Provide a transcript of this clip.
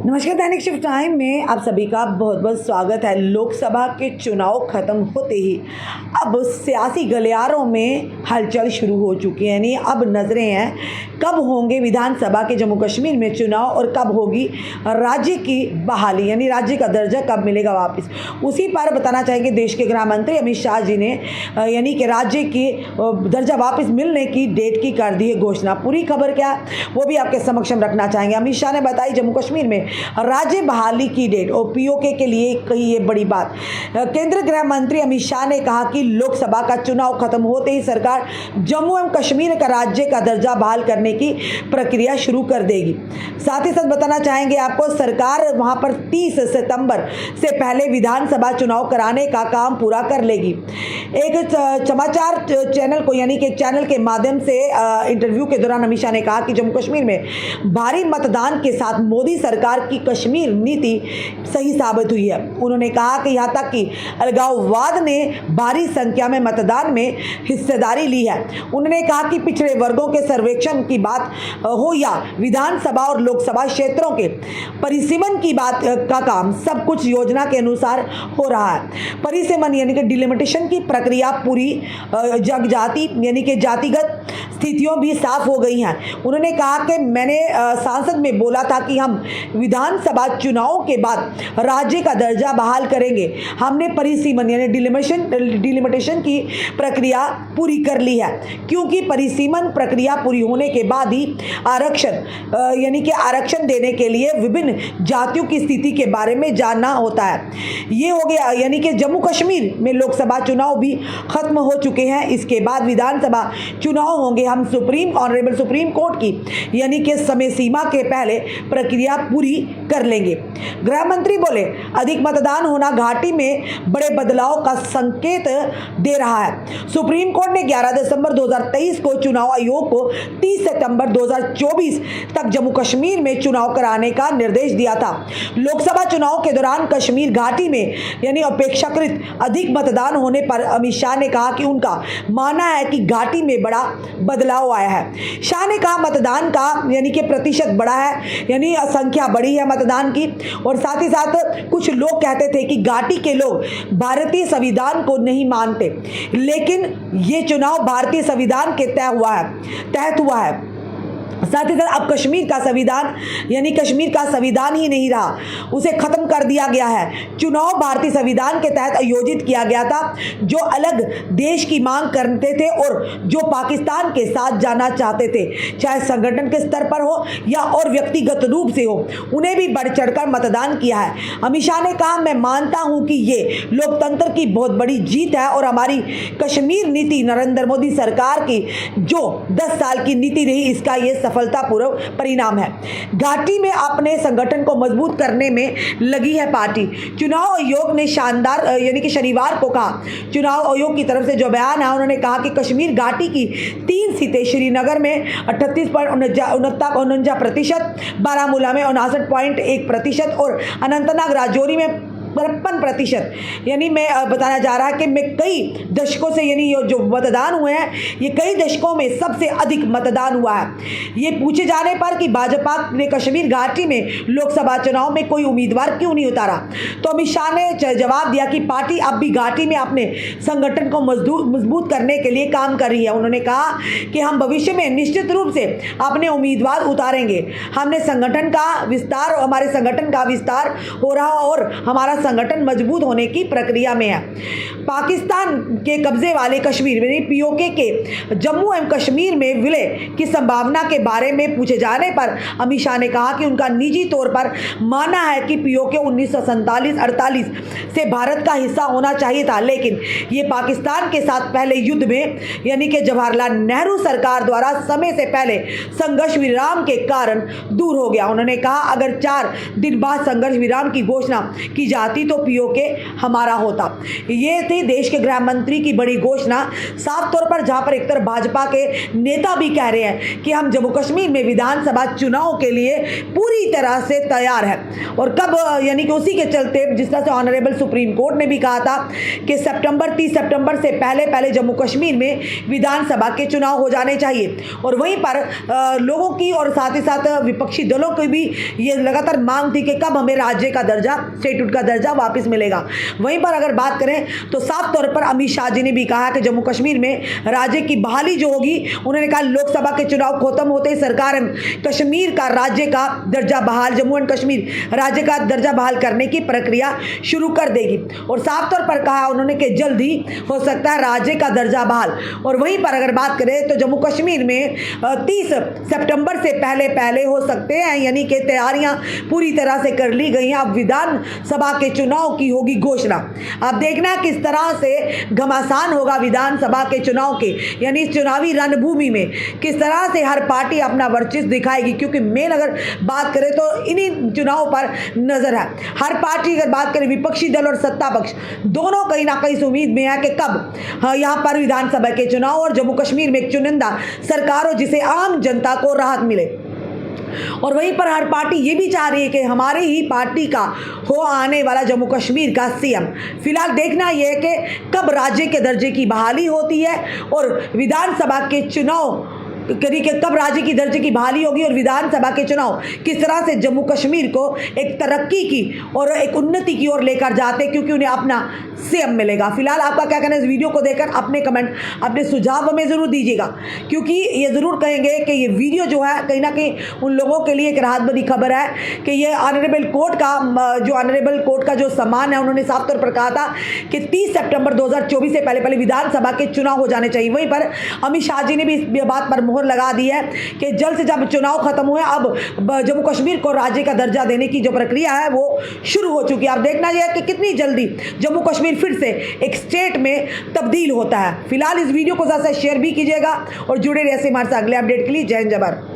नमस्कार। दैनिक shift time में आप सभी का बहुत बहुत स्वागत है। लोकसभा के चुनाव खत्म होते ही अब सियासी गलियारों में हलचल शुरू हो चुकी है। यानी अब नजरें हैं कब होंगे विधानसभा के जम्मू कश्मीर में चुनाव और कब होगी राज्य की बहाली, यानी राज्य का दर्जा कब मिलेगा वापस। उसी पर बताना चाहेंगे देश के गृह मंत्री अमित शाह जी ने यानी कि राज्य की दर्जा वापस मिलने की डेट की कर दी है घोषणा। पूरी खबर क्या है वो भी आपके समक्ष रखना चाहेंगे। अमित शाह ने बताई जम्मू कश्मीर में राज्य बहाली की डेट और पीओके के लिए कही ये बड़ी बात। केंद्रीय गृह मंत्री अमित शाह ने कहा कि लोकसभा का चुनाव खत्म होते ही सरकार जम्मू एवं कश्मीर का राज्य का दर्जा बहाल करने की प्रक्रिया शुरू कर देगी। साथ ही साथ बताना चाहेंगे आपको सरकार वहां पर 30 सितंबर से पहले विधानसभा चुनाव कराने का काम पूरा कर लेगी। एक समाचार चैनल को यानी कि चैनल के माध्यम से इंटरव्यू के दौरान अमित शाह ने कहा कि जम्मू कश्मीर में भारी मतदान के साथ मोदी सरकार की कश्मीर नीति सही साबित हुई है। उन्होंने कहा कि यहाँ तक कि अलगाववाद ने भारी संख्या में मतदान में हिस्सेदारी ली है। उन्होंने कहा कि पिछड़े वर्गों के सर्वेक्षण की बात हो या विधानसभा और लोकसभा क्षेत्रों के परिसीमन की बात का काम सब कुछ योजना के अनुसार हो रहा है। परिसीमन यानी कि डिलिमिटेशन की प्रक्रिया पूरी जगजाति यानी कि जातिगत स्थितियों भी साफ हो गई हैं। उन्होंने कहा कि मैंने सांसद में बोला था कि हम विधानसभा चुनाव के बाद राज्य का दर्जा बहाल करेंगे। हमने परिसीमन यानी डिलिमिटेशन की प्रक्रिया पूरी कर ली है, क्योंकि परिसीमन प्रक्रिया पूरी होने के बाद ही आरक्षण यानी कि आरक्षण देने के लिए विभिन्न जातियों की स्थिति के बारे में जानना होता है। ये हो गया यानी कि जम्मू कश्मीर में लोकसभा चुनाव भी खत्म हो चुके हैं। इसके बाद विधानसभा चुनाव होंगे। हम ऑनरेबल सुप्रीम कोर्ट की यानी कि समय सीमा के पहले प्रक्रिया पूरी कर लेंगे। गृह मंत्री बोले अधिक मतदान होना घाटी में बड़े बदलाव का संकेत दे रहा है। सुप्रीम कोर्ट ने 11 दिसंबर 2023 को चुनाव आयोग को 30 सितंबर 2024 तक जम्मू कश्मीर में चुनाव कराने का निर्देश दिया था। लोकसभा चुनाव के दौरान कश्मीर घाटी में यानी अपेक्षाकृत अधिक मतदान होने पर अमित शाह ने कहा कि उनका मानना है कि घाटी में बड़ा बदलाव आया है। शाह ने कहा मतदान का यानी कि प्रतिशत बढ़ा है, यानी संख्या बढ़ी है मतदान की। और साथ ही साथ कुछ लोग कहते थे कि घाटी के लोग भारतीय संविधान को नहीं मानते, लेकिन ये चुनाव भारतीय संविधान के तहत हुआ है। साथ ही साथ अब कश्मीर का संविधान यानी कश्मीर का संविधान ही नहीं रहा, उसे खत्म कर दिया गया है। चुनाव भारतीय संविधान के तहत आयोजित किया गया था। जो अलग देश की मांग करते थे और जो पाकिस्तान के साथ जाना चाहते थे, चाहे संगठन के स्तर पर हो या और व्यक्तिगत रूप से हो, उन्हें भी बढ़ चढ़कर मतदान किया है। अमित शाह ने कहा मैं मानता हूं कि ये लोकतंत्र की बहुत बड़ी जीत है और हमारी कश्मीर नीति नरेंद्र मोदी सरकार की जो 10 साल की नीति रही, इसका ये सफलतापूर्वक परिणाम है। घाटी में अपने संगठन को मजबूत करने में लगी है पार्टी। चुनाव आयोग ने शानदार यानी कि शनिवार को कहा, चुनाव आयोग की तरफ से जो बयान है उन्होंने कहा कि कश्मीर घाटी की 3 सीटें श्रीनगर में 38.49%, बारामूला में 59.1% और अनंतनाग राजौरी में 53%। यानी मैं बताना जा रहा है कि मैं कई दशकों से यानी जो मतदान हुए हैं ये कई दशकों में सबसे अधिक मतदान हुआ है। ये पूछे जाने पर कि भाजपा ने कश्मीर घाटी में लोकसभा चुनाव में कोई उम्मीदवार क्यों नहीं उतारा, तो अमित शाह ने जवाब दिया कि पार्टी अब भी घाटी में अपने संगठन को मजबूत करने के लिए काम कर रही है। उन्होंने कहा कि हम भविष्य में निश्चित रूप से अपने उम्मीदवार उतारेंगे। हमने संगठन का विस्तार हमारे संगठन का विस्तार हो रहा और हमारा संगठन मजबूत होने की प्रक्रिया में है। पाकिस्तान के कब्जे वाले कश्मीर में पीओके के जम्मू एवं कश्मीर में विलय की संभावना के बारे में पूछे जाने पर अमित शाह ने कहा कि उनका निजी तौर पर मानना है कि पीओके 1947-48 से भारत का हिस्सा होना चाहिए था, लेकिन ये पाकिस्तान के साथ पहले युद्ध में यानी कि जवाहरलाल नेहरू सरकार द्वारा समय से पहले संघर्ष विराम के कारण दूर हो गया। उन्होंने कहा अगर 4 दिन बाद संघर्ष विराम की घोषणा की जाती जाती तो पीओके हमारा होता। ये थी देश के गृह मंत्री की बड़ी घोषणा, साफ तौर पर, जहां पर एक तरफ भाजपा के नेता भी कह रहे हैं कि हम जम्मू कश्मीर में विधानसभा चुनाव के लिए पूरी तरह से तैयार है। और कब, यानी कि उसी के चलते जिस तरह से ऑनरेबल सुप्रीम कोर्ट ने भी कहा था कि 30 सितंबर से पहले जम्मू कश्मीर में विधानसभा के चुनाव हो जाने चाहिए। और वहीं पर लोगों की और साथ ही साथ विपक्षी दलों की भी ये लगातार मांग थी कि कब हमें राज्य का दर्जा, स्टेटहुड का दर्जा वापस मिलेगा। वहीं पर अगर बात करें तो साफ तौर पर अमित शाह जी ने भी कहा कि जम्मू कश्मीर में राज्य की बहाली जो होगी, उन्होंने कहा लोकसभा के चुनाव खत्म होते ही सरकार कश्मीर का राज्य का दर्जा बहाल, जम्मू एंड कश्मीर राज्य का दर्जा बहाल करने की प्रक्रिया शुरू कर देगी। और साफ तौर पर कहा उन्होंने कि जल्द ही हो सकता है राज्य का दर्जा बहाल। और वहीं पर अगर बात करें तो जम्मू कश्मीर में 30 सितंबर से पहले हो सकते हैं, यानी कि तैयारियां पूरी तरह से कर ली गई हैं। अब विधानसभा के चुनाव की होगी घोषणा। अब देखना किस तरह से घमासान होगा विधानसभा के चुनाव के, यानी चुनावी रणभूमि में किस तरह से हर पार्टी अपना वर्चस्व दिखाएगी, क्योंकि मेन अगर बात करें तो इन्हीं चुनाव पर नजर है हर पार्टी। अगर बात करें विपक्षी दल और सत्ता पक्ष दोनों कहीं ना कहीं इस उम्मीद में है कि कब यहाँ पर विधानसभा के चुनाव और जम्मू कश्मीर में एक चुनिंदा सरकार हो जिसे आम जनता को राहत मिले। और वहीं पर हर पार्टी ये भी चाह रही है कि हमारे ही पार्टी का हो आने वाला जम्मू कश्मीर का सीएम। फिलहाल देखना यह है कि कब राज्य के दर्जे की बहाली होती है और विधानसभा के चुनाव के कब राज्य की दर्जे की बहाली होगी और विधानसभा के चुनाव किस तरह से जम्मू कश्मीर को एक तरक्की की और एक उन्नति की ओर लेकर जाते, क्योंकि उन्हें अपना सीएम मिलेगा। फिलहाल आपका क्या कहना है इस वीडियो को देखकर? अपने कमेंट, अपने सुझाव हमें ज़रूर दीजिएगा, क्योंकि ये ज़रूर कहेंगे कि ये वीडियो जो है कहीं ना कहीं उन लोगों के लिए एक राहत भरी खबर है कि ये ऑनरेबल कोर्ट का जो सम्मान है, उन्होंने साफ तौर पर कहा था कि 30 सितंबर 2024 से पहले विधानसभा के चुनाव हो जाने चाहिए। वहीं पर अमित शाह जी ने भी इस बात पर मोहर लगा दी है कि जल्द से जब चुनाव खत्म हुए अब जम्मू कश्मीर को राज्य का दर्जा देने की जो प्रक्रिया है वो शुरू हो चुकी है। अब देखना यह है कि कितनी जल्दी जम्मू कश्मीर फिर से एक स्टेट में तब्दील होता है। फिलहाल इस वीडियो को ज़्यादा से शेयर भी कीजिएगा और जुड़े रहिए हमारे साथ अगले अपडेट के लिए। जय हिंद, जय भारत।